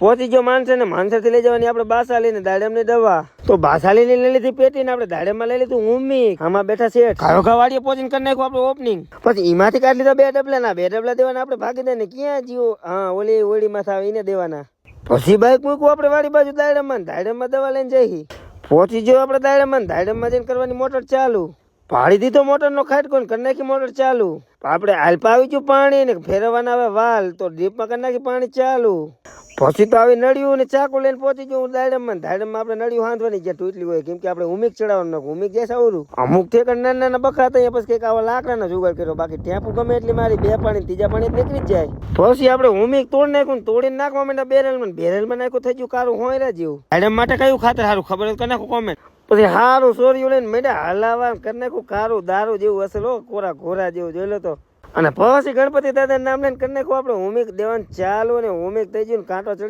પહોંચી ગયો માણસે ને માણસેથી લઈ જવાની આપણે બાસાલીને દાડમની દવા. તો બાસાલીની લઈ લીધી પેટીને આપણે દાડમમાં લઈ લીધું ઉમી. આમાં બેઠા છે ખાયો વાડીએ પહોંચીને કરી નાખ્યું આપણે ઓપનિંગ. પછી એમાંથી કાઢી લીધા 2 ડબલા ના 2 ડબલા દેવાના આપણે ભાગીદાર ને ક્યાં જીવો. હા ઓલી ઓળીમાં થાવ એને દેવાના. પછી બાઈક મૂકવું આપણે વાડી બાજુ દાડમમાં દવા લઈને જઈ. પહોંચી ગયો આપણે દાડમમાં જઈને કરવાની મોટર ચાલુ. પાડી દીધો મોટર નો ખાટકો કરી નાખી મોટર ચાલુ. આપણે હાલપા આવી ગયું પાણી ને ફેરવવાના આવે વાલ તો ડ્રીપમાં કરી નાખી પાણી ચાલુ. પછી તો આવી નળિયું ને ચાકુ લઈને પહોંચી ગયું દાડમમાં આપણે નળિયું હાંધવાની જ્યાં તૂટલી હોય કેમ કે આપણે ઉમીક ચડાવવાનું ઉમીક જાય સાવરું અમુક ઠેકડ નાના બકરા હતા પછી કઈક આવા લાકડાનો જુગાડ કર્યો. બાકી ટેપુ ગમે એટલી મારી 2 પાણી 3જા પાણી નીકળી જ જાય. પછી આપણે ઉમીક તોડી નાખ્યું તોડીને નાખવા માંડ્યા બેરલમાં નાખ્યું થઈ ગયું કારું હોય જેવું. દાડમ માટે કયું ખાતર સારું ખબર કરી નાખું કોમેન્ટ. પછી હારું સોરિયું લઈને મેડા હલાવા કરી નાખું કારું દારૂ જેવું અસલ હો કોરા ઘોરા જેવું જોઈ લો તો. અને પછી ગણપતિ દાદા નામ લઈને કરી નાખું આપણે ઉમીક દેવાનું ચાલુ ને ઉમીક થઈ ગયું કાંટો ચડી